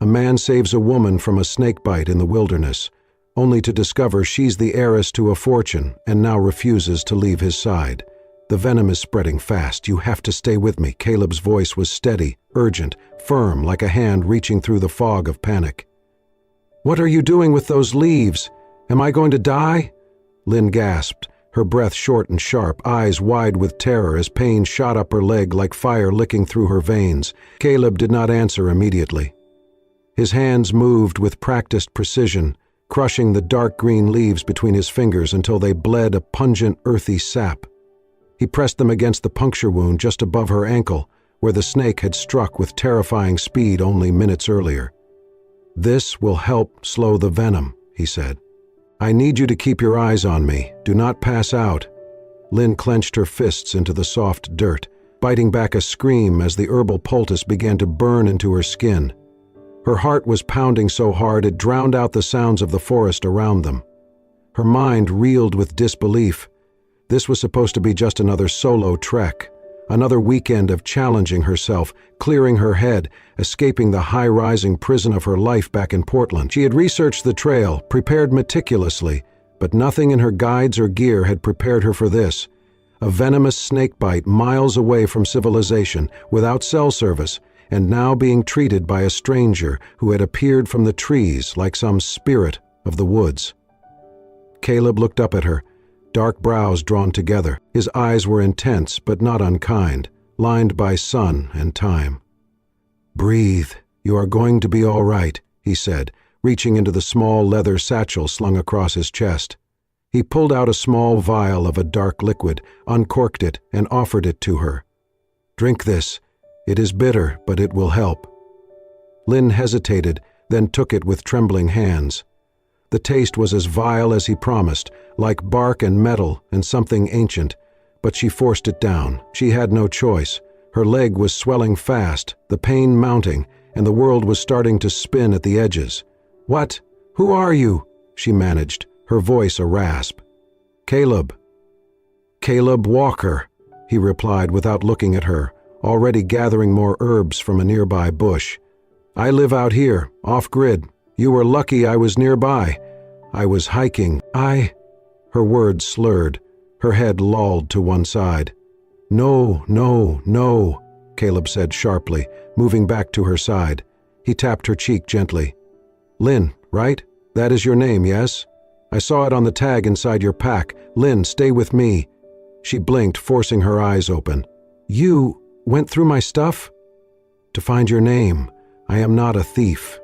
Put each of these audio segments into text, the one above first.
A man saves a woman from a snakebite in the wilderness, only to discover she's the heiress to a fortune and now refuses to leave his side. The venom is spreading fast. You have to stay with me. Caleb's voice was steady, urgent, firm, like a hand reaching through the fog of panic. What are you doing with those leaves? Am I going to die? Lynn gasped, her breath short and sharp, eyes wide with terror as pain shot up her leg like fire licking through her veins. Caleb did not answer immediately. His hands moved with practiced precision, crushing the dark green leaves between his fingers until they bled a pungent, earthy sap. He pressed them against the puncture wound just above her ankle, where the snake had struck with terrifying speed only minutes earlier. "This will help slow the venom," he said. "I need you to keep your eyes on me. Do not pass out." Lynn clenched her fists into the soft dirt, biting back a scream as the herbal poultice began to burn into her skin. Her heart was pounding so hard it drowned out the sounds of the forest around them. Her mind reeled with disbelief. This was supposed to be just another solo trek, another weekend of challenging herself, clearing her head, escaping the high-rising prison of her life back in Portland. She had researched the trail, prepared meticulously, but nothing in her guides or gear had prepared her for this. A venomous snakebite miles away from civilization, without cell service, and now being treated by a stranger who had appeared from the trees like some spirit of the woods. Caleb looked up at her, dark brows drawn together. His eyes were intense but not unkind, lined by sun and time. "Breathe. You are going to be all right," he said, reaching into the small leather satchel slung across his chest. He pulled out a small vial of a dark liquid, uncorked it, and offered it to her. "Drink this. It is bitter, but it will help." Lynn hesitated, then took it with trembling hands. The taste was as vile as he promised, like bark and metal and something ancient, but she forced it down. She had no choice. Her leg was swelling fast, the pain mounting, and the world was starting to spin at the edges. "What? Who are you?" she managed, her voice a rasp. "Caleb." "Caleb Walker," he replied without looking at her, already gathering more herbs from a nearby bush. "I live out here, off-grid. You were lucky I was nearby. I was hiking. Her words slurred, her head lolled to one side. "No, no, no," Caleb said sharply, moving back to her side. He tapped her cheek gently. "Lynn, right? That is your name, yes? I saw it on the tag inside your pack. Lynn, stay with me." She blinked, forcing her eyes open. "You went through my stuff?" "To find your name. I am not a thief."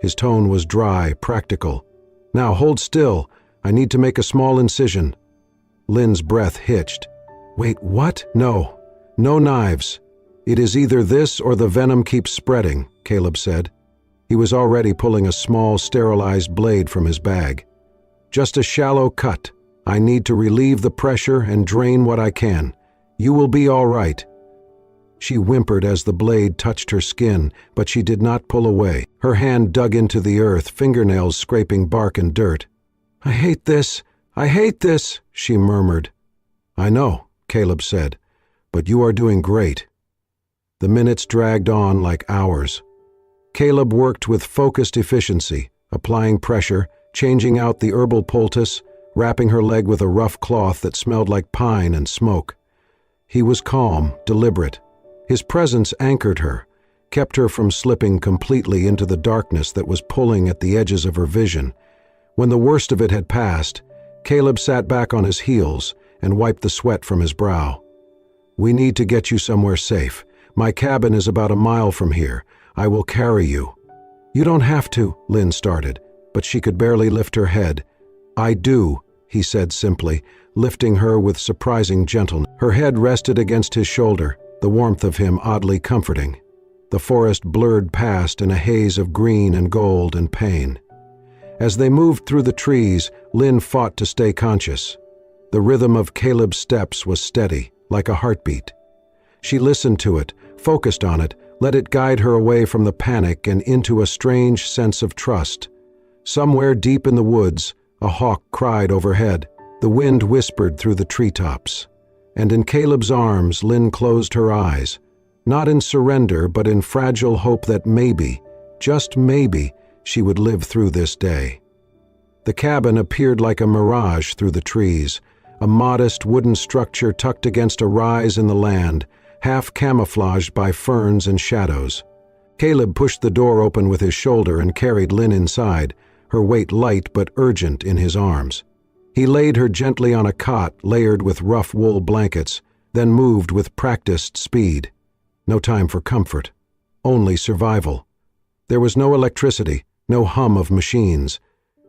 His tone was dry, practical. "Now hold still. I need to make a small incision." Lynn's breath hitched. "Wait, what? No. No knives. It is either this or the venom keeps spreading," Caleb said. He was already pulling a small, sterilized blade from his bag. "Just a shallow cut. I need to relieve the pressure and drain what I can. You will be all right." She whimpered as the blade touched her skin, but she did not pull away. Her hand dug into the earth, fingernails scraping bark and dirt. "I hate this. I hate this," she murmured. "I know," Caleb said, "but you are doing great." The minutes dragged on like hours. Caleb worked with focused efficiency, applying pressure, changing out the herbal poultice, wrapping her leg with a rough cloth that smelled like pine and smoke. He was calm, deliberate. His presence anchored her, kept her from slipping completely into the darkness that was pulling at the edges of her vision. When the worst of it had passed, Caleb sat back on his heels and wiped the sweat from his brow. "We need to get you somewhere safe. My cabin is about a mile from here. I will carry you." "You don't have to," Lynn started, but she could barely lift her head. "I do," he said simply, lifting her with surprising gentleness. Her head rested against his shoulder, the warmth of him oddly comforting. The forest blurred past in a haze of green and gold and pain. As they moved through the trees, Lynn fought to stay conscious. The rhythm of Caleb's steps was steady, like a heartbeat. She listened to it, focused on it, let it guide her away from the panic and into a strange sense of trust. Somewhere deep in the woods, a hawk cried overhead. The wind whispered through the treetops. And in Caleb's arms, Lynn closed her eyes, not in surrender but in fragile hope that maybe, just maybe, she would live through this day. The cabin appeared like a mirage through the trees, a modest wooden structure tucked against a rise in the land, half camouflaged by ferns and shadows. Caleb pushed the door open with his shoulder and carried Lynn inside, her weight light but urgent in his arms. He laid her gently on a cot layered with rough wool blankets, then moved with practiced speed. No time for comfort, only survival. There was no electricity, no hum of machines.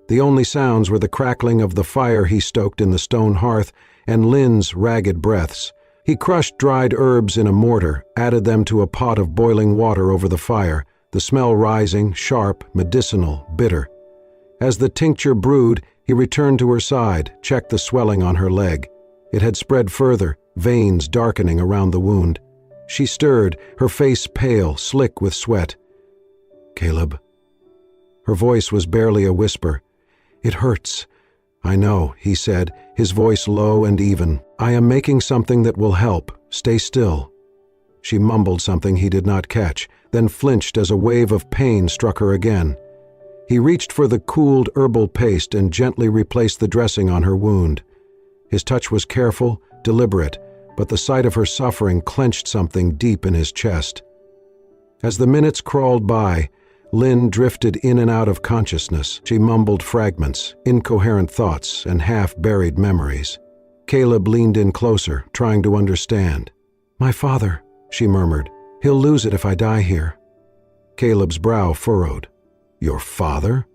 The only sounds were the crackling of the fire he stoked in the stone hearth and Lynn's ragged breaths. He crushed dried herbs in a mortar, added them to a pot of boiling water over the fire, the smell rising, sharp, medicinal, bitter. As the tincture brewed, he returned to her side, checked the swelling on her leg. It had spread further, veins darkening around the wound. She stirred, her face pale, slick with sweat. "Caleb." Her voice was barely a whisper. "It hurts." "I know," he said, his voice low and even. "I am making something that will help. Stay still." She mumbled something he did not catch, then flinched as a wave of pain struck her again. He reached for the cooled herbal paste and gently replaced the dressing on her wound. His touch was careful, deliberate, but the sight of her suffering clenched something deep in his chest. As the minutes crawled by, Lynn drifted in and out of consciousness. She mumbled fragments, incoherent thoughts, and half-buried memories. Caleb leaned in closer, trying to understand. "My father," she murmured. "He'll lose it if I die here." Caleb's brow furrowed. "Your father?"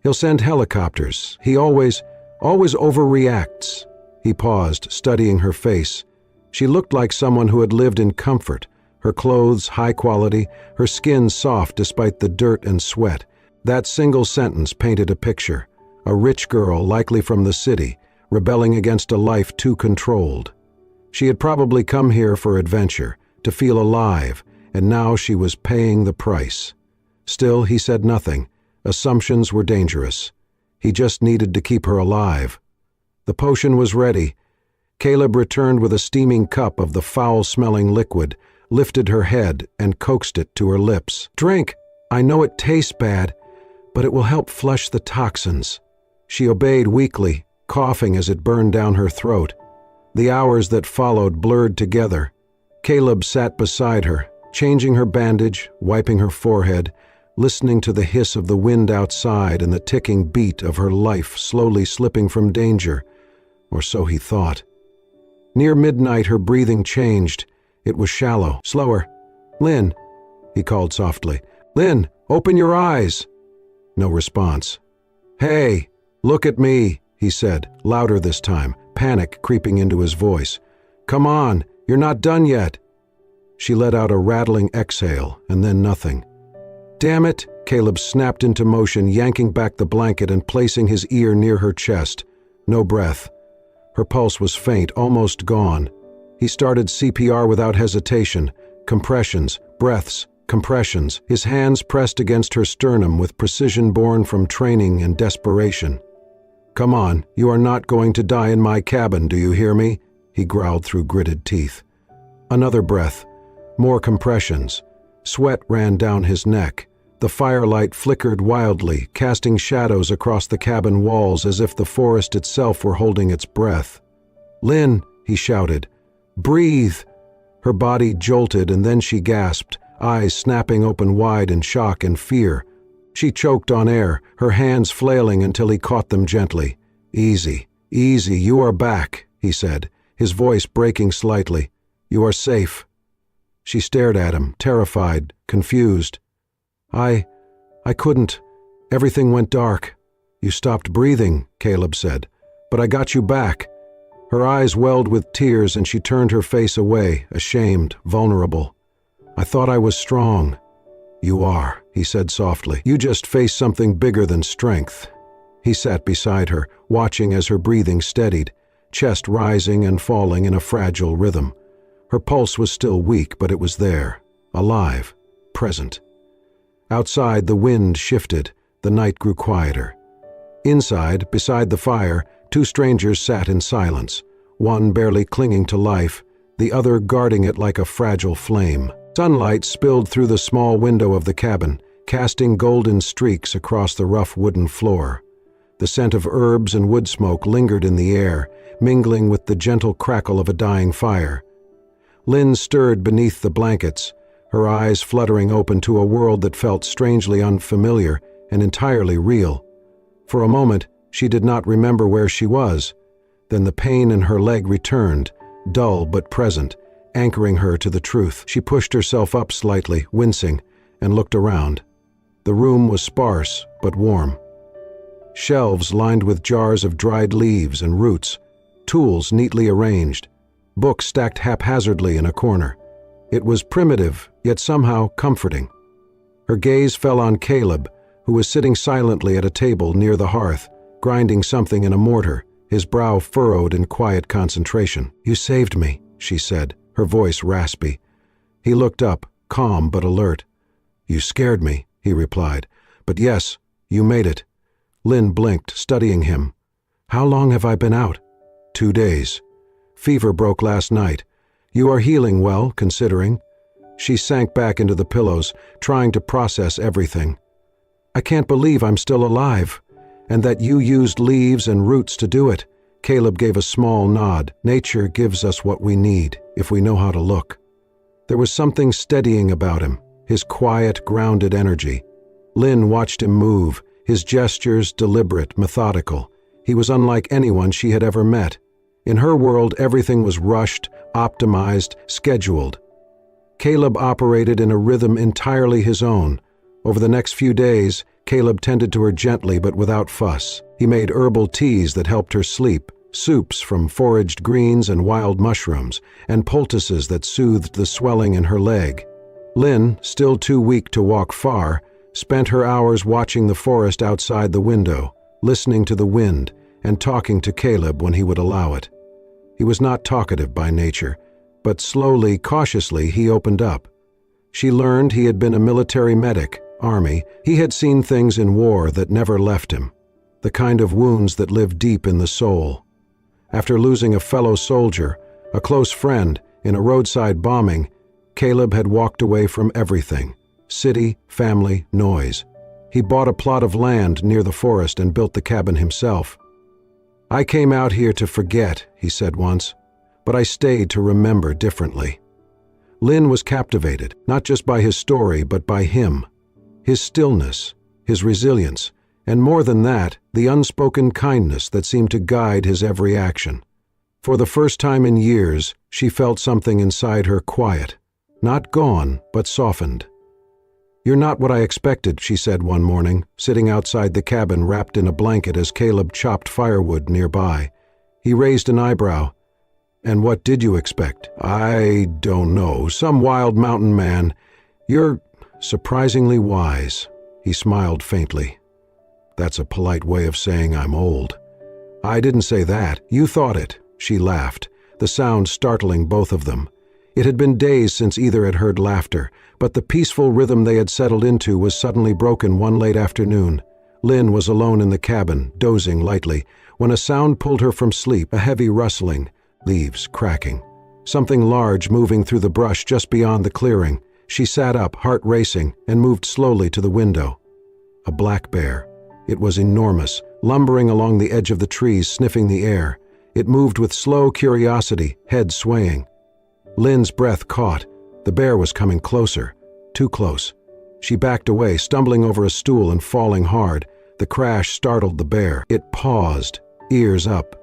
"He'll send helicopters. He always overreacts." He paused, studying her face. She looked like someone who had lived in comfort, her clothes high quality, her skin soft despite the dirt and sweat. That single sentence painted a picture. A rich girl, likely from the city, rebelling against a life too controlled. She had probably come here for adventure, to feel alive, and now she was paying the price. Still, he said nothing. Assumptions were dangerous. He just needed to keep her alive. The potion was ready. Caleb returned with a steaming cup of the foul-smelling liquid, lifted her head, and coaxed it to her lips. "Drink! I know it tastes bad, but it will help flush the toxins." She obeyed weakly, coughing as it burned down her throat. The hours that followed blurred together. Caleb sat beside her, changing her bandage, wiping her forehead, listening to the hiss of the wind outside and the ticking beat of her life slowly slipping from danger, or so he thought. Near midnight her breathing changed. It was shallow, slower. "Lynn," he called softly. "Lynn, open your eyes." No response. "Hey, look at me," he said, louder this time, panic creeping into his voice. "Come on, you're not done yet." She let out a rattling exhale, and then nothing. "Damn it!" Caleb snapped into motion, yanking back the blanket and placing his ear near her chest. No breath. Her pulse was faint, almost gone. He started CPR without hesitation. Compressions, breaths, compressions. His hands pressed against her sternum with precision born from training and desperation. "Come on, you are not going to die in my cabin, do you hear me?" he growled through gritted teeth. Another breath. More compressions. Sweat ran down his neck. The firelight flickered wildly, casting shadows across the cabin walls as if the forest itself were holding its breath. "Lynn," he shouted. "Breathe!" Her body jolted and then she gasped, eyes snapping open wide in shock and fear. She choked on air, her hands flailing until he caught them gently. "Easy, easy, you are back," he said, his voice breaking slightly. "You are safe." She stared at him, terrified, confused. I couldn't. Everything went dark." "You stopped breathing," Caleb said. "But I got you back." Her eyes welled with tears and she turned her face away, ashamed, vulnerable. "I thought I was strong." "You are," he said softly. "You just faced something bigger than strength." He sat beside her, watching as her breathing steadied, chest rising and falling in a fragile rhythm. Her pulse was still weak, but it was there, alive, present. Outside, the wind shifted. The night grew quieter. Inside, beside the fire, two strangers sat in silence, one barely clinging to life, the other guarding it like a fragile flame. Sunlight spilled through the small window of the cabin, casting golden streaks across the rough wooden floor. The scent of herbs and wood smoke lingered in the air, mingling with the gentle crackle of a dying fire. Lynn stirred beneath the blankets, her eyes fluttering open to a world that felt strangely unfamiliar and entirely real. For a moment, she did not remember where she was. Then the pain in her leg returned, dull but present, anchoring her to the truth. She pushed herself up slightly, wincing, and looked around. The room was sparse but warm. Shelves lined with jars of dried leaves and roots, tools neatly arranged, books stacked haphazardly in a corner. It was primitive, yet somehow comforting. Her gaze fell on Caleb, who was sitting silently at a table near the hearth, grinding something in a mortar, his brow furrowed in quiet concentration. "You saved me," she said, her voice raspy. He looked up, calm but alert. "You scared me," he replied. "But yes, you made it." Lynn blinked, studying him. "How long have I been out?" 2 days. "Fever broke last night. You are healing well, considering." She sank back into the pillows, trying to process everything. "I can't believe I'm still alive. And that you used leaves and roots to do it." Caleb gave a small nod. "Nature gives us what we need, if we know how to look." There was something steadying about him, his quiet, grounded energy. Lynn watched him move, his gestures deliberate, methodical. He was unlike anyone she had ever met. In her world, everything was rushed, optimized, scheduled. Caleb operated in a rhythm entirely his own. Over the next few days, Caleb tended to her gently but without fuss. He made herbal teas that helped her sleep, soups from foraged greens and wild mushrooms, and poultices that soothed the swelling in her leg. Lynn, still too weak to walk far, spent her hours watching the forest outside the window, listening to the wind, and talking to Caleb when he would allow it. He was not talkative by nature, but slowly, cautiously, he opened up. She learned he had been a military medic, Army. He had seen things in war that never left him, the kind of wounds that live deep in the soul. After losing a fellow soldier, a close friend, in a roadside bombing, Caleb had walked away from everything: city, family, noise. He bought a plot of land near the forest and built the cabin himself. "I came out here to forget," he said once, "but I stayed to remember differently." Lynn was captivated, not just by his story, but by him. His stillness, his resilience, and more than that, the unspoken kindness that seemed to guide his every action. For the first time in years, she felt something inside her quiet, not gone, but softened. "You're not what I expected," she said one morning, sitting outside the cabin wrapped in a blanket as Caleb chopped firewood nearby. He raised an eyebrow. "And what did you expect?" "I don't know, some wild mountain man. You're surprisingly wise." He smiled faintly. "That's a polite way of saying I'm old." "I didn't say that. You thought it." She laughed, the sound startling both of them. It had been days since either had heard laughter, but the peaceful rhythm they had settled into was suddenly broken one late afternoon. Lynn was alone in the cabin, dozing lightly, when a sound pulled her from sleep, a heavy rustling, leaves cracking. Something large moving through the brush just beyond the clearing. She sat up, heart racing, and moved slowly to the window. A black bear. It was enormous, lumbering along the edge of the trees, sniffing the air. It moved with slow curiosity, head swaying. Lynn's breath caught. The bear was coming closer, too close. She backed away, stumbling over a stool and falling hard. The crash startled the bear. It paused, ears up.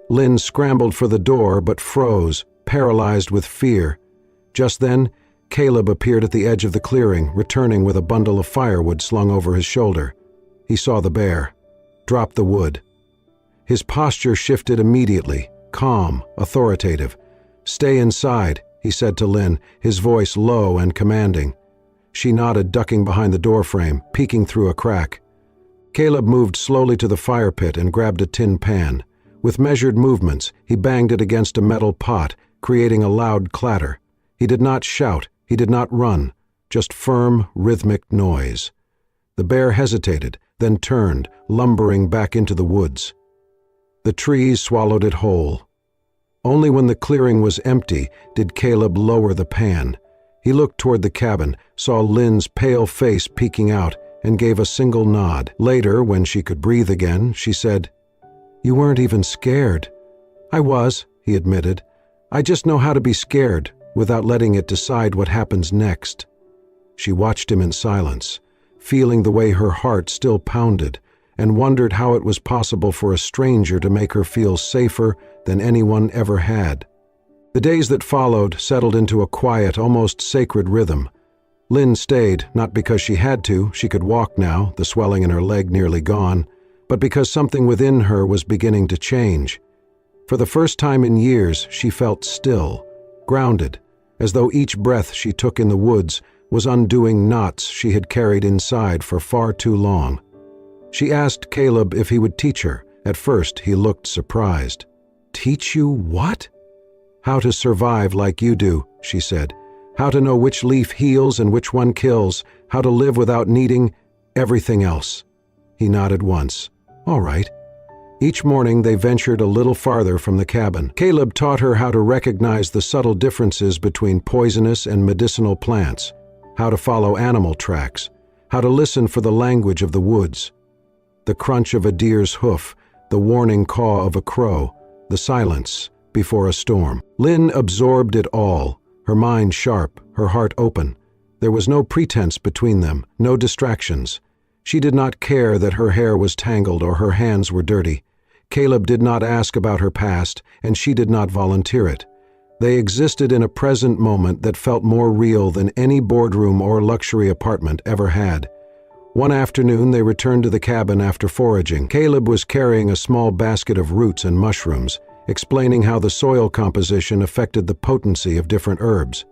Lynn scrambled for the door but froze, paralyzed with fear. Just then, Caleb appeared at the edge of the clearing, returning with a bundle of firewood slung over his shoulder. He saw the bear, dropped the wood. His posture shifted immediately, calm, authoritative. "Stay inside," he said to Lynn, his voice low and commanding. She nodded, ducking behind the doorframe, peeking through a crack. Caleb moved slowly to the fire pit and grabbed a tin pan. With measured movements, he banged it against a metal pot, creating a loud clatter. He did not shout, he did not run, just firm, rhythmic noise. The bear hesitated, then turned, lumbering back into the woods. The trees swallowed it whole. Only when the clearing was empty did Caleb lower the pan. He looked toward the cabin, saw Lynn's pale face peeking out, and gave a single nod. Later, when she could breathe again, she said, "You weren't even scared." "I was," he admitted. "I just know how to be scared without letting it decide what happens next." She watched him in silence, feeling the way her heart still pounded, and wondered how it was possible for a stranger to make her feel safer than anyone ever had. The days that followed settled into a quiet, almost sacred rhythm. Lynn stayed, not because she had to, she could walk now, the swelling in her leg nearly gone, but because something within her was beginning to change. For the first time in years, she felt still, grounded, as though each breath she took in the woods was undoing knots she had carried inside for far too long. She asked Caleb if he would teach her. At first, he looked surprised. "Teach you what?" "How to survive like you do," she said. "How to know which leaf heals and which one kills, how to live without needing everything else." He nodded once. "All right." Each morning they ventured a little farther from the cabin. Caleb taught her how to recognize the subtle differences between poisonous and medicinal plants, how to follow animal tracks, how to listen for the language of the woods. The crunch of a deer's hoof, the warning caw of a crow, the silence before a storm. Lynn absorbed it all, her mind sharp, her heart open. There was no pretense between them, no distractions. She did not care that her hair was tangled or her hands were dirty. Caleb did not ask about her past, and she did not volunteer it. They existed in a present moment that felt more real than any boardroom or luxury apartment ever had. One afternoon they returned to the cabin after foraging. Caleb was carrying a small basket of roots and mushrooms, explaining how the soil composition affected the potency of different herbs.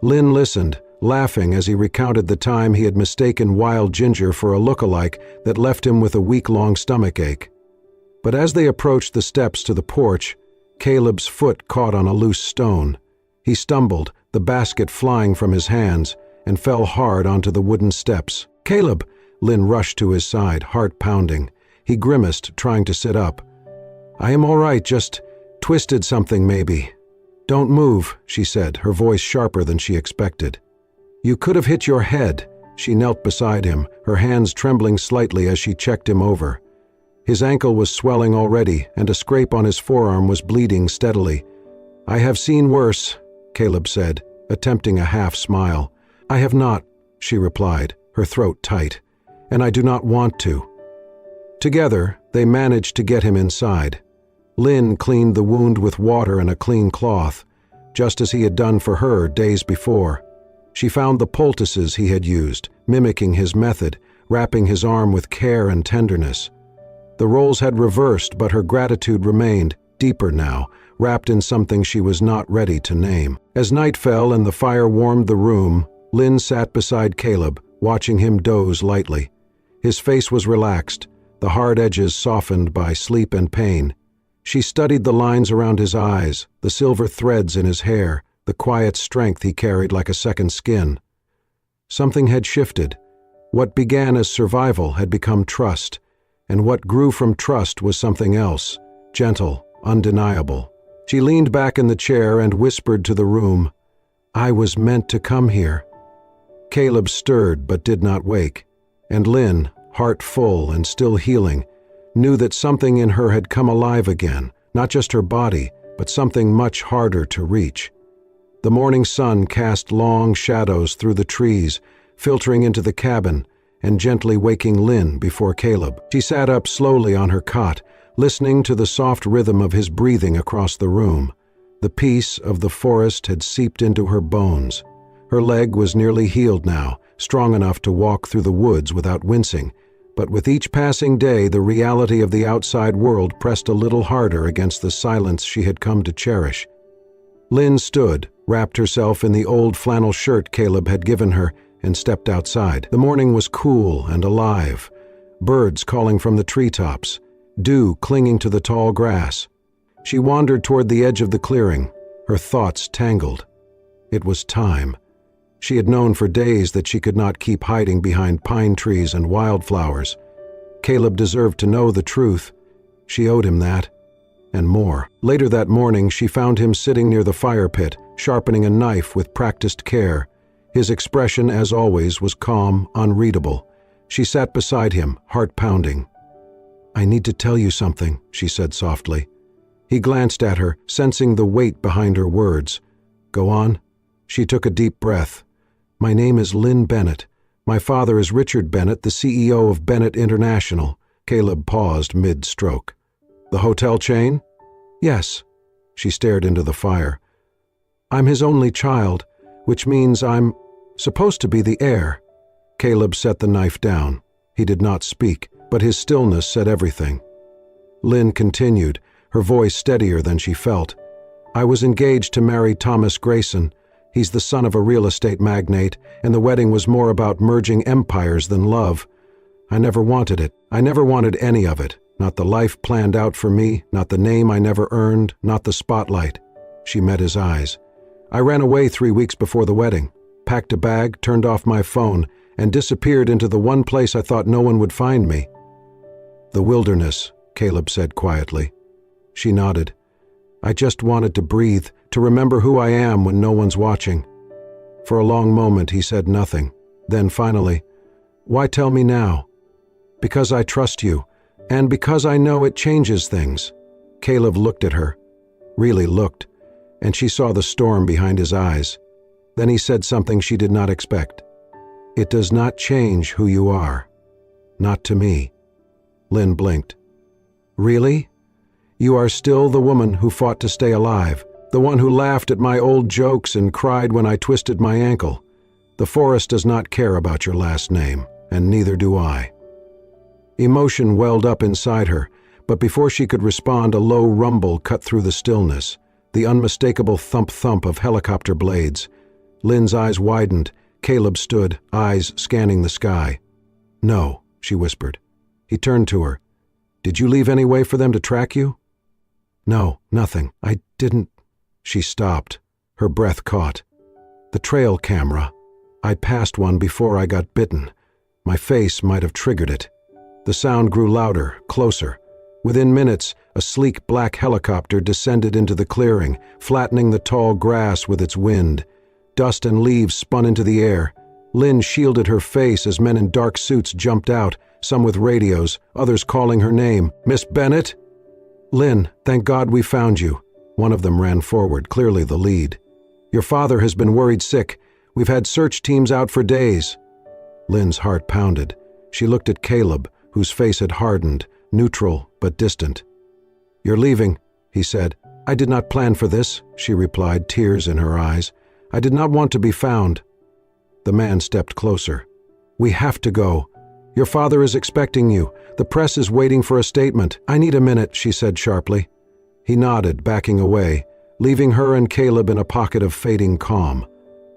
Lynn listened, laughing as he recounted the time he had mistaken wild ginger for a look-alike that left him with a week-long stomachache. But as they approached the steps to the porch, Caleb's foot caught on a loose stone. He stumbled, the basket flying from his hands, and fell hard onto the wooden steps. "Caleb!" Lynn rushed to his side, heart pounding. He grimaced, trying to sit up. "I am all right, just twisted something maybe." "Don't move," she said, her voice sharper than she expected. "You could have hit your head." She knelt beside him, her hands trembling slightly as she checked him over. His ankle was swelling already, and a scrape on his forearm was bleeding steadily. "I have seen worse," Caleb said, attempting a half smile. "I have not," she replied, her throat tight. "And I do not want to." Together, they managed to get him inside. Lynn cleaned the wound with water and a clean cloth, just as he had done for her days before. She found the poultices he had used, mimicking his method, wrapping his arm with care and tenderness. The roles had reversed, but her gratitude remained, deeper now, wrapped in something she was not ready to name. As night fell and the fire warmed the room, Lynn sat beside Caleb, watching him doze lightly. His face was relaxed, the hard edges softened by sleep and pain. She studied the lines around his eyes, the silver threads in his hair, the quiet strength he carried like a second skin. Something had shifted. What began as survival had become trust, and what grew from trust was something else, gentle, undeniable. She leaned back in the chair and whispered to the room, "I was meant to come here." Caleb stirred but did not wake, and Lynn, heart full and still healing, knew that something in her had come alive again, not just her body, but something much harder to reach. The morning sun cast long shadows through the trees, filtering into the cabin and gently waking Lynn before Caleb. She sat up slowly on her cot, listening to the soft rhythm of his breathing across the room. The peace of the forest had seeped into her bones. Her leg was nearly healed now, strong enough to walk through the woods without wincing, but with each passing day the reality of the outside world pressed a little harder against the silence she had come to cherish. Lynn stood, wrapped herself in the old flannel shirt Caleb had given her, and stepped outside. The morning was cool and alive, birds calling from the treetops, dew clinging to the tall grass. She wandered toward the edge of the clearing, her thoughts tangled. It was time. She had known for days that she could not keep hiding behind pine trees and wildflowers. Caleb deserved to know the truth. She owed him that, and more. Later that morning, she found him sitting near the fire pit, sharpening a knife with practiced care. His expression, as always, was calm, unreadable. She sat beside him, heart pounding. "I need to tell you something," she said softly. He glanced at her, sensing the weight behind her words. "Go on." She took a deep breath. "My name is Lynn Bennett. My father is Richard Bennett, the CEO of Bennett International." Caleb paused mid-stroke. "The hotel chain?" "Yes." She stared into the fire. "I'm his only child, which means I'm supposed to be the heir." Caleb set the knife down. He did not speak, but his stillness said everything. Lynn continued, her voice steadier than she felt. "I was engaged to marry Thomas Grayson. He's the son of a real estate magnate, and the wedding was more about merging empires than love. I never wanted it. I never wanted any of it. Not the life planned out for me, not the name I never earned, not the spotlight." She met his eyes. "I ran away 3 weeks before the wedding, packed a bag, turned off my phone, and disappeared into the one place I thought no one would find me." "The wilderness," Caleb said quietly. She nodded. "I just wanted to breathe, to remember who I am when no one's watching." For a long moment he said nothing. Then finally, "Why tell me now?" "Because I trust you, and because I know it changes things." Caleb looked at her, really looked, and she saw the storm behind his eyes. Then he said something she did not expect. "It does not change who you are. Not to me." Lynn blinked. "Really? You are still the woman who fought to stay alive, the one who laughed at my old jokes and cried when I twisted my ankle. The forest does not care about your last name, and neither do I." Emotion welled up inside her, but before she could respond, a low rumble cut through the stillness, the unmistakable thump-thump of helicopter blades. Lynn's eyes widened. Caleb stood, eyes scanning the sky. "No," she whispered. He turned to her. "Did you leave any way for them to track you?" "No, nothing. I didn't." She stopped. Her breath caught. "The trail camera. I passed one before I got bitten. My face might have triggered it." The sound grew louder, closer. Within minutes, a sleek black helicopter descended into the clearing, flattening the tall grass with its wind. Dust and leaves spun into the air. Lynn shielded her face as men in dark suits jumped out, some with radios, others calling her name. "Miss Bennett?" "Lynn, thank God we found you." One of them ran forward, clearly the lead. "Your father has been worried sick. We've had search teams out for days." Lynn's heart pounded. She looked at Caleb, whose face had hardened, neutral but distant. "You're leaving," he said. "I did not plan for this," she replied, tears in her eyes. "I did not want to be found." The man stepped closer. "We have to go. Your father is expecting you. The press is waiting for a statement." "I need a minute," she said sharply. He nodded, backing away, leaving her and Caleb in a pocket of fading calm.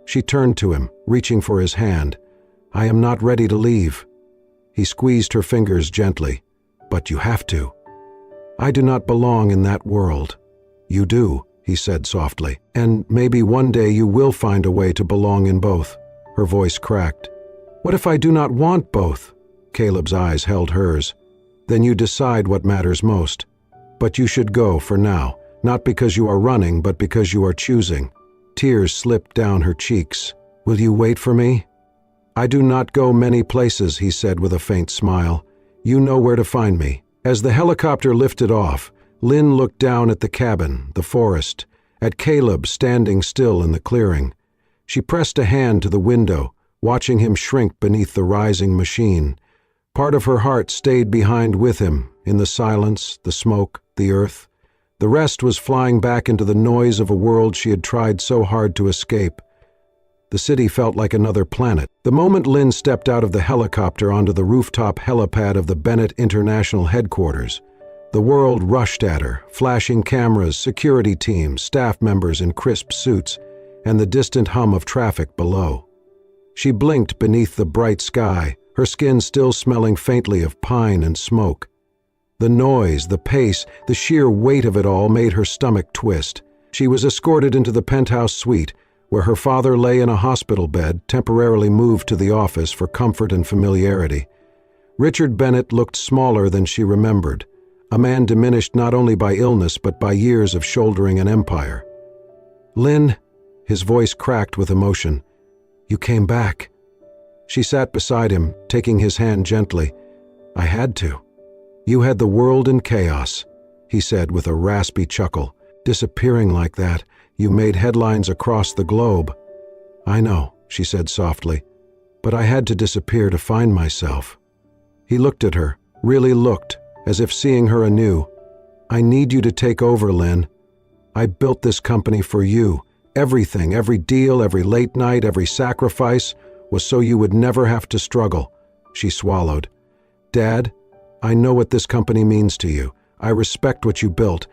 She turned to him, reaching for his hand. "I am not ready to leave." He squeezed her fingers gently. "But you have to." "I do not belong in that world." "You do," he said softly. "And maybe one day you will find a way to belong in both." Her voice cracked. "What if I do not want both?" Caleb's eyes held hers. "Then you decide what matters most. But you should go for now, not because you are running, but because you are choosing." Tears slipped down her cheeks. "Will you wait for me?" "I do not go many places," he said with a faint smile. "You know where to find me." As the helicopter lifted off, Lynn looked down at the cabin, the forest, at Caleb standing still in the clearing. She pressed a hand to the window, watching him shrink beneath the rising machine. Part of her heart stayed behind with him, in the silence, the smoke, the earth. The rest was flying back into the noise of a world she had tried so hard to escape. The city felt like another planet. The moment Lynn stepped out of the helicopter onto the rooftop helipad of the Bennett International headquarters, the world rushed at her, flashing cameras, security teams, staff members in crisp suits, and the distant hum of traffic below. She blinked beneath the bright sky, her skin still smelling faintly of pine and smoke. The noise, the pace, the sheer weight of it all made her stomach twist. She was escorted into the penthouse suite, where her father lay in a hospital bed, temporarily moved to the office for comfort and familiarity. Richard Bennett looked smaller than she remembered, a man diminished not only by illness but by years of shouldering an empire. "Lynn," his voice cracked with emotion, "you came back." She sat beside him, taking his hand gently. "I had to." "You had the world in chaos," he said with a raspy chuckle. "Disappearing like that, you made headlines across the globe." "I know," she said softly, "but I had to disappear to find myself." He looked at her, really looked, as if seeing her anew. "I need you to take over, Lynn. I built this company for you. Everything, every deal, every late night, every sacrifice was so you would never have to struggle." She swallowed. "Dad, I know what this company means to you. I respect what you built,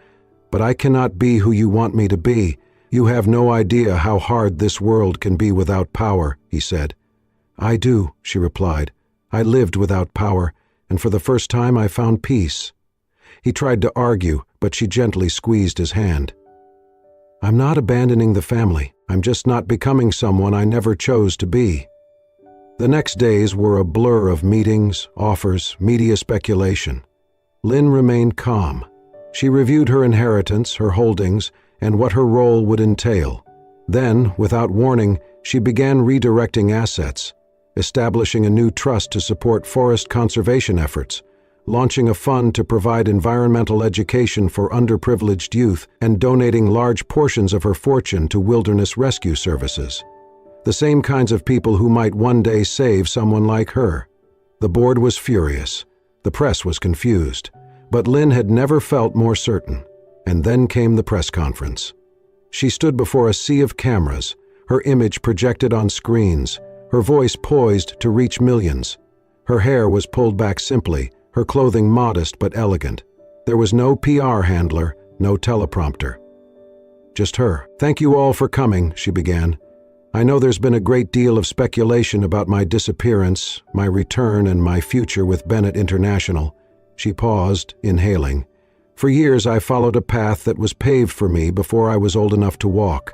but I cannot be who you want me to be. You have no idea how hard this world can be without power," he said. "I do," she replied. "I lived without power, and for the first time I found peace." He tried to argue, but she gently squeezed his hand. "I'm not abandoning the family. I'm just not becoming someone I never chose to be." The next days were a blur of meetings, offers, media speculation. Lynn remained calm. She reviewed her inheritance, her holdings, and what her role would entail. Then, without warning, she began redirecting assets, establishing a new trust to support forest conservation efforts, launching a fund to provide environmental education for underprivileged youth, and donating large portions of her fortune to wilderness rescue services. The same kinds of people who might one day save someone like her. The board was furious. The press was confused. But Lynn had never felt more certain. And then came the press conference. She stood before a sea of cameras, her image projected on screens, her voice poised to reach millions. Her hair was pulled back simply, her clothing modest but elegant. There was no PR handler, no teleprompter. Just her. "Thank you all for coming," she began. "I know there's been a great deal of speculation about my disappearance, my return, and my future with Bennett International." She paused, inhaling. "For years I followed a path that was paved for me before I was old enough to walk.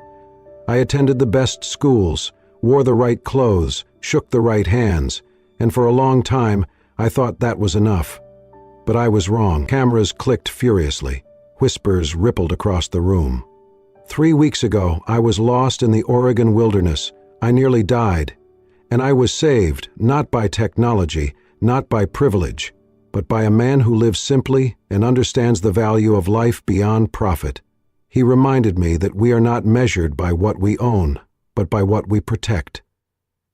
I attended the best schools, wore the right clothes, shook the right hands, and for a long time I thought that was enough. But I was wrong." Cameras clicked furiously. Whispers rippled across the room. 3 weeks ago, I was lost in the Oregon wilderness. I nearly died. And I was saved, not by technology, not by privilege, but by a man who lives simply and understands the value of life beyond profit. He reminded me that we are not measured by what we own, but by what we protect.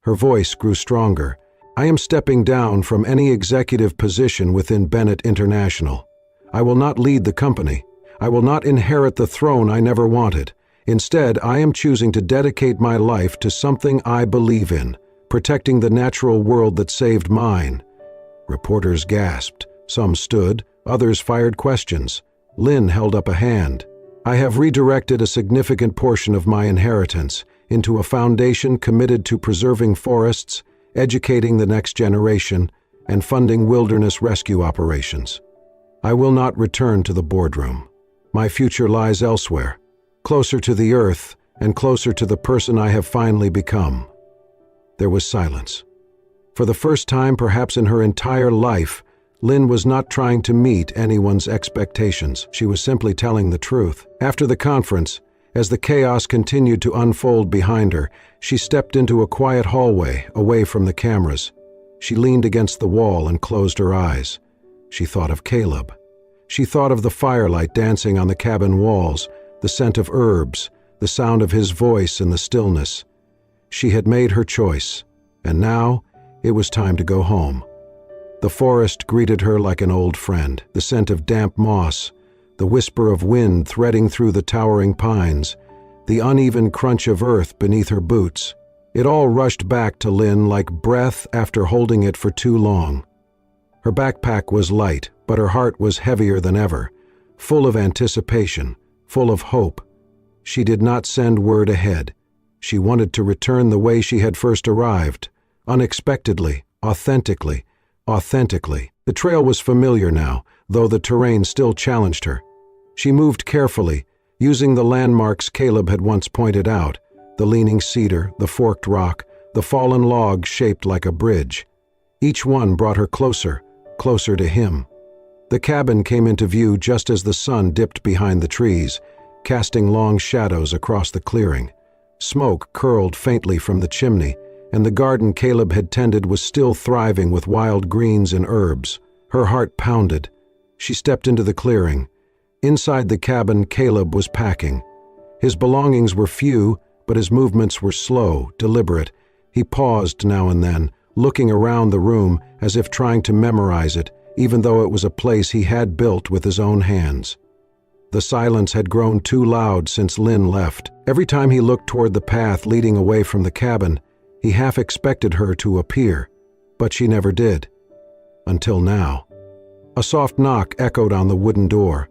Her voice grew stronger. "I am stepping down from any executive position within Bennett International. I will not lead the company. I will not inherit the throne I never wanted. Instead, I am choosing to dedicate my life to something I believe in, protecting the natural world that saved mine." Reporters gasped. Some stood, others fired questions. Lynn held up a hand. "I have redirected a significant portion of my inheritance into a foundation committed to preserving forests, educating the next generation, and funding wilderness rescue operations. I will not return to the boardroom. My future lies elsewhere, closer to the earth and closer to the person I have finally become." There was silence. For the first time perhaps in her entire life, Lynn was not trying to meet anyone's expectations. She was simply telling the truth. After the conference, as the chaos continued to unfold behind her, she stepped into a quiet hallway away from the cameras. She leaned against the wall and closed her eyes. She thought of Caleb. She thought of the firelight dancing on the cabin walls, the scent of herbs, the sound of his voice in the stillness. She had made her choice, and now it was time to go home. The forest greeted her like an old friend, the scent of damp moss, the whisper of wind threading through the towering pines, the uneven crunch of earth beneath her boots. It all rushed back to Lynn like breath after holding it for too long. Her backpack was light, but her heart was heavier than ever, full of anticipation, full of hope. She did not send word ahead. She wanted to return the way she had first arrived, unexpectedly, authentically. The trail was familiar now, though the terrain still challenged her. She moved carefully, using the landmarks Caleb had once pointed out, the leaning cedar, the forked rock, the fallen log shaped like a bridge. Each one brought her closer to him. The cabin came into view just as the sun dipped behind the trees, casting long shadows across the clearing. Smoke curled faintly from the chimney, and the garden Caleb had tended was still thriving with wild greens and herbs. Her heart pounded. She stepped into the clearing. Inside the cabin, Caleb was packing. His belongings were few, but his movements were slow, deliberate. He paused now and then, looking around the room as if trying to memorize it, even though it was a place he had built with his own hands. The silence had grown too loud since Lynn left. Every time he looked toward the path leading away from the cabin, he half expected her to appear, but she never did. Until now. A soft knock echoed on the wooden door.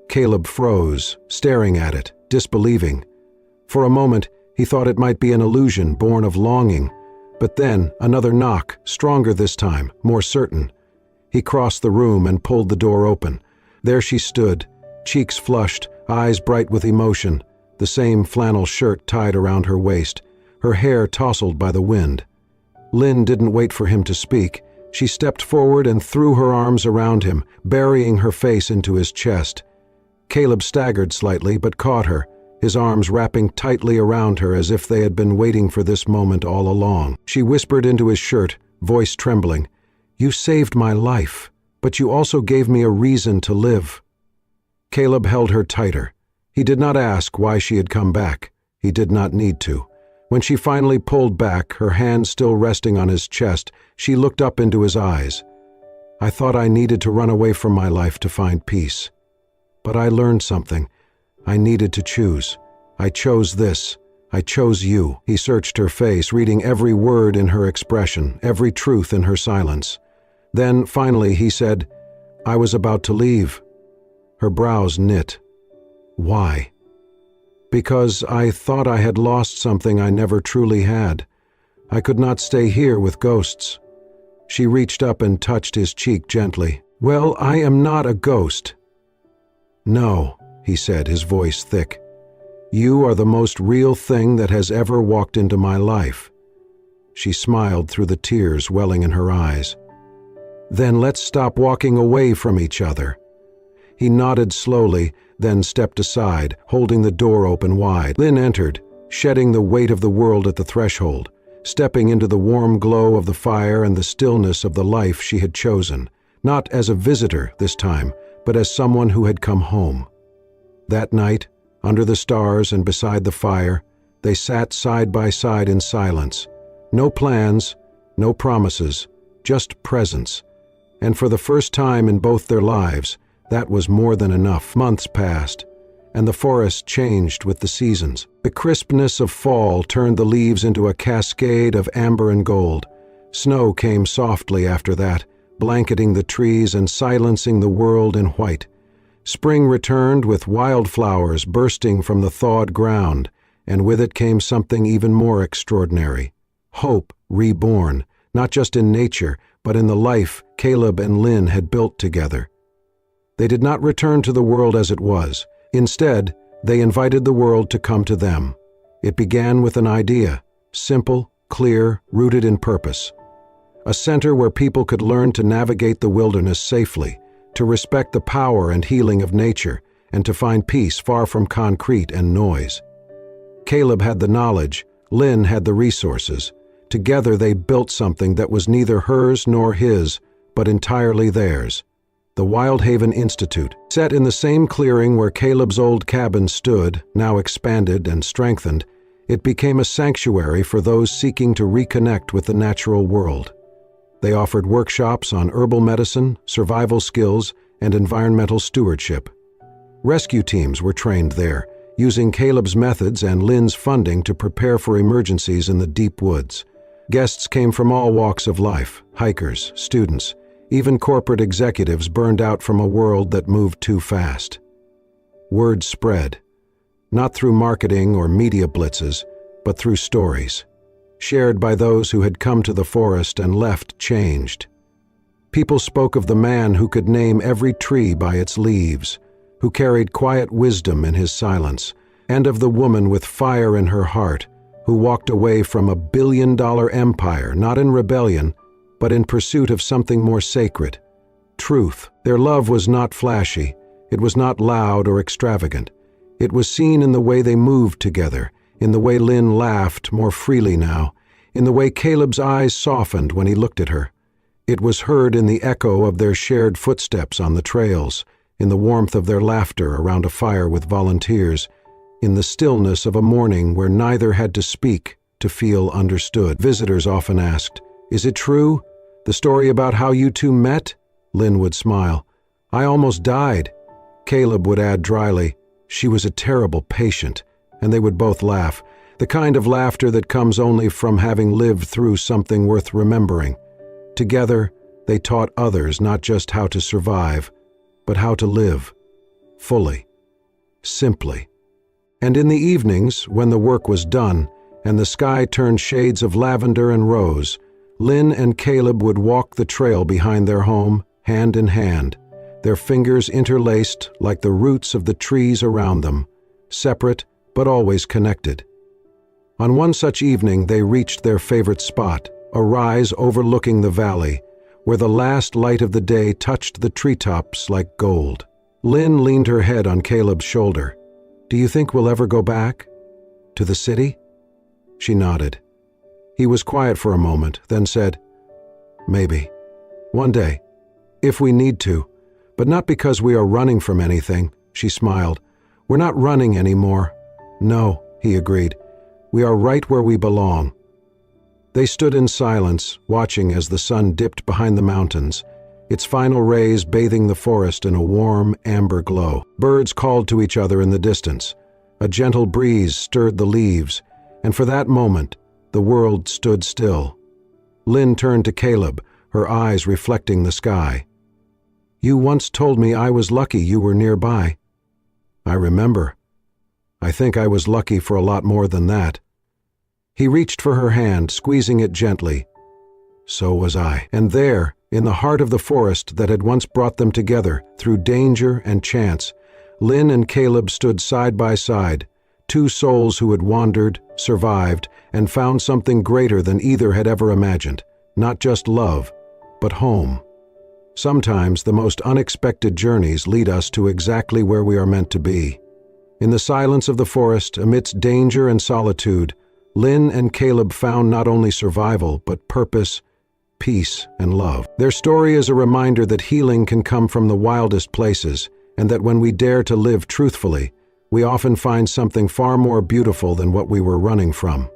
Caleb froze, staring at it, disbelieving. For a moment, he thought it might be an illusion born of longing, but then another knock, stronger this time, more certain. He crossed the room and pulled the door open. There she stood, cheeks flushed, eyes bright with emotion, the same flannel shirt tied around her waist, her hair tousled by the wind. Lynn didn't wait for him to speak. She stepped forward and threw her arms around him, burying her face into his chest. Caleb staggered slightly but caught her, his arms wrapping tightly around her as if they had been waiting for this moment all along. She whispered into his shirt, voice trembling, "You saved my life, but you also gave me a reason to live." Caleb held her tighter. He did not ask why she had come back. He did not need to. When she finally pulled back, her hand still resting on his chest, she looked up into his eyes. "I thought I needed to run away from my life to find peace. But I learned something. I needed to choose. I chose this. I chose you." He searched her face, reading every word in her expression, every truth in her silence. Then, finally, he said, "I was about to leave." Her brows knit. "Why?" "Because I thought I had lost something I never truly had. I could not stay here with ghosts." She reached up and touched his cheek gently. "Well, I am not a ghost." "No," he said, his voice thick. "You are the most real thing that has ever walked into my life." She smiled through the tears welling in her eyes. "Then let's stop walking away from each other." He nodded slowly, then stepped aside, holding the door open wide. Lynn entered, shedding the weight of the world at the threshold, stepping into the warm glow of the fire and the stillness of the life she had chosen, not as a visitor this time, but as someone who had come home. That night, under the stars and beside the fire, they sat side by side in silence. No plans, no promises, just presence. And for the first time in both their lives, that was more than enough. Months passed, and the forest changed with the seasons. The crispness of fall turned the leaves into a cascade of amber and gold. Snow came softly after that, blanketing the trees and silencing the world in white. Spring returned with wildflowers bursting from the thawed ground, and with it came something even more extraordinary. Hope reborn, not just in nature, but in the life Caleb and Lynn had built together. They did not return to the world as it was. Instead, they invited the world to come to them. It began with an idea, simple, clear, rooted in purpose. A center where people could learn to navigate the wilderness safely, to respect the power and healing of nature, and to find peace far from concrete and noise. Caleb had the knowledge, Lynn had the resources. Together they built something that was neither hers nor his, but entirely theirs. The Wildhaven Institute, set in the same clearing where Caleb's old cabin stood, now expanded and strengthened, it became a sanctuary for those seeking to reconnect with the natural world. They offered workshops on herbal medicine, survival skills, and environmental stewardship. Rescue teams were trained there, using Caleb's methods and Lynn's funding to prepare for emergencies in the deep woods. Guests came from all walks of life, hikers, students, even corporate executives burned out from a world that moved too fast. Word spread, not through marketing or media blitzes, but through stories, shared by those who had come to the forest and left changed. People spoke of the man who could name every tree by its leaves, who carried quiet wisdom in his silence, and of the woman with fire in her heart, who walked away from a billion-dollar empire, not in rebellion, but in pursuit of something more sacred, truth. Their love was not flashy, it was not loud or extravagant. It was seen in the way they moved together, in the way Lynn laughed more freely now, in the way Caleb's eyes softened when he looked at her. It was heard in the echo of their shared footsteps on the trails, in the warmth of their laughter around a fire with volunteers, in the stillness of a morning where neither had to speak to feel understood. Visitors often asked, "Is it true? The story about how you two met?" Lynn would smile. "I almost died." Caleb would add dryly, "She was a terrible patient," and they would both laugh, the kind of laughter that comes only from having lived through something worth remembering. Together, they taught others not just how to survive, but how to live, fully, simply. And in the evenings, when the work was done, and the sky turned shades of lavender and rose, Lynn and Caleb would walk the trail behind their home, hand in hand, their fingers interlaced like the roots of the trees around them, separate but always connected. On one such evening they reached their favorite spot, a rise overlooking the valley, where the last light of the day touched the treetops like gold. Lynn leaned her head on Caleb's shoulder. "Do you think we'll ever go back? To the city?" She nodded. He was quiet for a moment, then said, "Maybe. One day. If we need to. But not because we are running from anything," she smiled. "We're not running anymore." "No," he agreed. "We are right where we belong." They stood in silence, watching as the sun dipped behind the mountains, its final rays bathing the forest in a warm, amber glow. Birds called to each other in the distance. A gentle breeze stirred the leaves, and for that moment, the world stood still. Lynn turned to Caleb, her eyes reflecting the sky. "You once told me I was lucky you were nearby." "I remember. I think I was lucky for a lot more than that." He reached for her hand, squeezing it gently. "So was I." And there, in the heart of the forest that had once brought them together through danger and chance, Lynn and Caleb stood side by side, two souls who had wandered, survived, and found something greater than either had ever imagined, not just love, but home. Sometimes the most unexpected journeys lead us to exactly where we are meant to be. In the silence of the forest, amidst danger and solitude, Lynn and Caleb found not only survival, but purpose, peace, and love. Their story is a reminder that healing can come from the wildest places, and that when we dare to live truthfully, we often find something far more beautiful than what we were running from.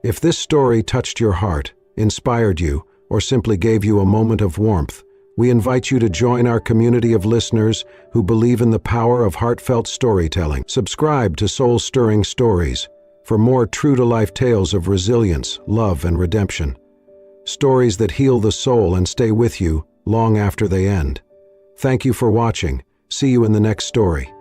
If this story touched your heart, inspired you, or simply gave you a moment of warmth, we invite you to join our community of listeners who believe in the power of heartfelt storytelling. Subscribe to Soul-Stirring Stories for more true-to-life tales of resilience, love, and redemption. Stories that heal the soul and stay with you long after they end. Thank you for watching. See you in the next story.